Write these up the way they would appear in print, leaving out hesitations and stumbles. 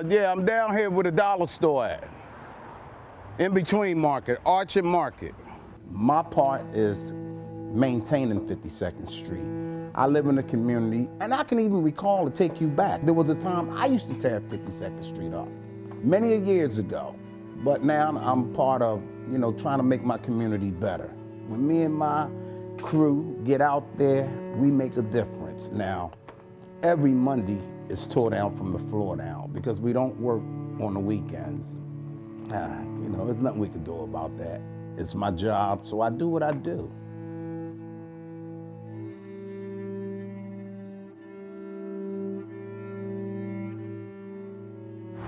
Yeah, I'm down here where the dollar store at. In between market, Arch and Market. My part is maintaining 52nd Street. I live in the community, and I can even recall to take you back. There was a time I used to tear 52nd Street up, many years ago. But now I'm part of, trying to make my community better. When me and my crew get out there, we make a difference. Now, every Monday is tore down from the floor down because we don't work on the weekends. There's nothing we can do about that. It's my job, so I do what I do.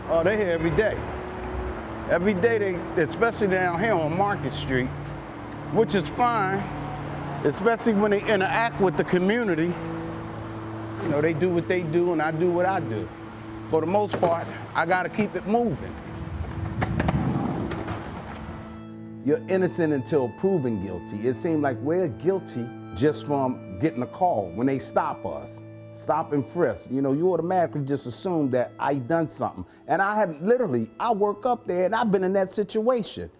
Oh, they're here every day. Every day, especially down here on Market Street, which is fine, especially when they interact with the community. They do what they do and I do what I do. For the most part, I gotta keep it moving. You're innocent until proven guilty. It seems like we're guilty just from getting a call when they stop us. Stop and frisk. You automatically just assume that I done something. And I work up there and I've been in that situation.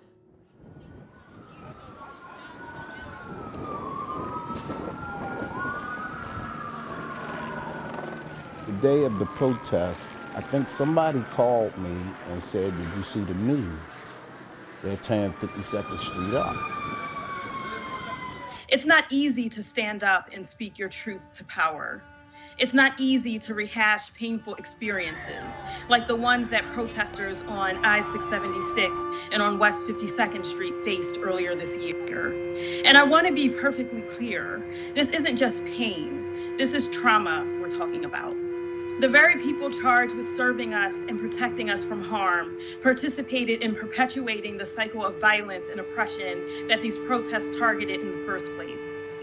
The day of the protest, I think somebody called me and said, "Did you see the news? They're tearing 52nd Street up." It's not easy to stand up and speak your truth to power. It's not easy to rehash painful experiences like the ones that protesters on I-676 and on West 52nd Street faced earlier this year. And I want to be perfectly clear. This isn't just pain. This is trauma we're talking about. The very people charged with serving us and protecting us from harm participated in perpetuating the cycle of violence and oppression that these protests targeted in the first place.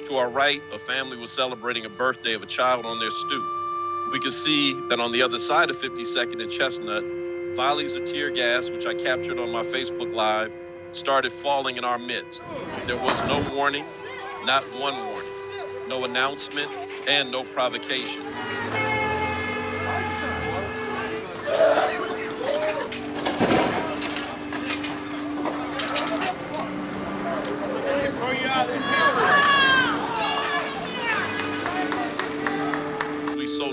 To our right, a family was celebrating a birthday of a child on their stoop. We could see that on the other side of 52nd and Chestnut, volleys of tear gas, which I captured on my Facebook Live, started falling in our midst. There was no warning, not one warning, no announcement, and no provocation.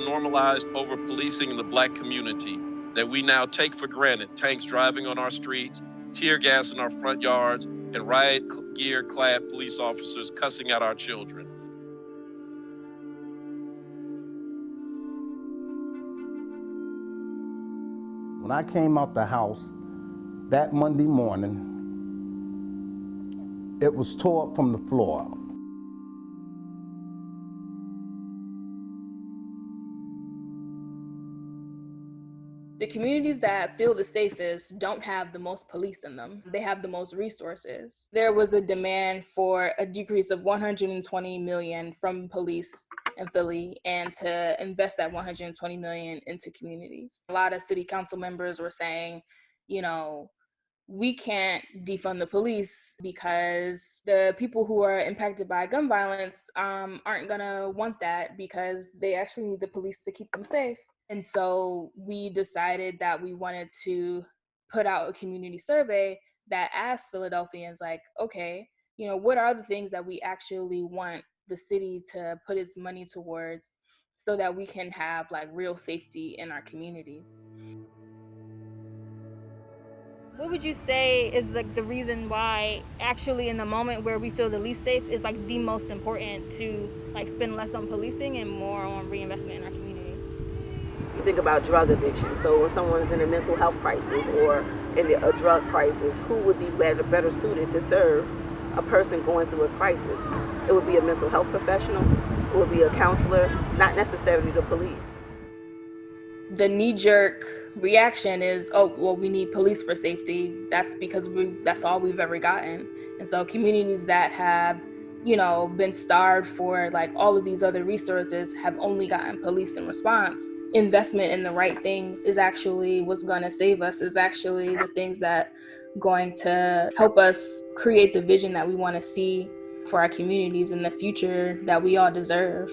Normalized over-policing in the Black community that we now take for granted. Tanks driving on our streets, tear gas in our front yards, and riot gear-clad police officers cussing out our children. When I came out the house that Monday morning, it was tore up from the floor. The communities that feel the safest don't have the most police in them. They have the most resources. There was a demand for a decrease of $120 million from police in Philly and to invest that $120 million into communities. A lot of city council members were saying, we can't defund the police because the people who are impacted by gun violence aren't gonna want that because they actually need the police to keep them safe. And so we decided that we wanted to put out a community survey that asked Philadelphians, okay, what are the things that we actually want the city to put its money towards so that we can have real safety in our communities? What would you say is the reason why actually in the moment where we feel the least safe is the most important to spend less on policing and more on reinvestment in our communities? You think about drug addiction. So when someone's in a mental health crisis or in a drug crisis, who would be better suited to serve a person going through a crisis? It would be a mental health professional, it would be a counselor, not necessarily the police. The knee-jerk reaction is, we need police for safety. That's because that's all we've ever gotten. And so communities that have been starved for all of these other resources have only gotten police in response. Investment in the right things is actually what's going to save us, is actually the things that going to help us create the vision that we want to see for our communities in the future that we all deserve.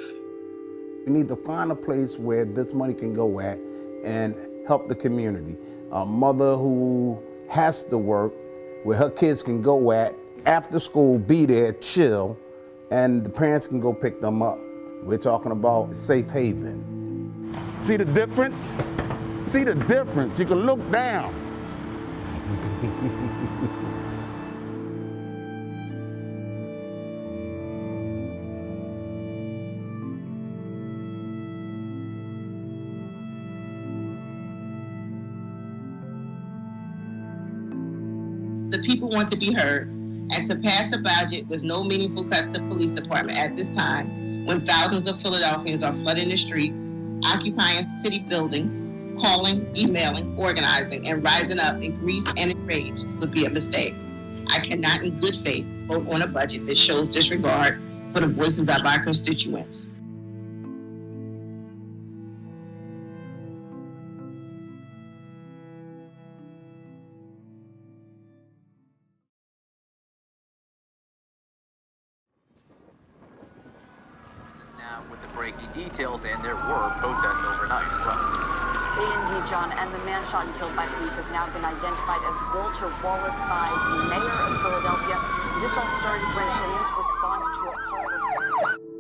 We need to find a place where this money can go at and help the community. A mother who has to work, where her kids can go at, after school, be there, chill, and the parents can go pick them up. We're talking about safe haven. See the difference? See the difference? You can look down. The people want to be heard, and to pass a budget with no meaningful cuts to police department at this time, when thousands of Philadelphians are flooding the streets, occupying city buildings, calling, emailing, organizing, and rising up in grief and enrage would be a mistake. I cannot in good faith vote on a budget that shows disregard for the voices of our constituents. Now with the breaking details, and there were protests overnight as well. Indeed, John, and the man shot and killed by police has now been identified as Walter Wallace by the mayor of Philadelphia. This all started when police responded to a call report.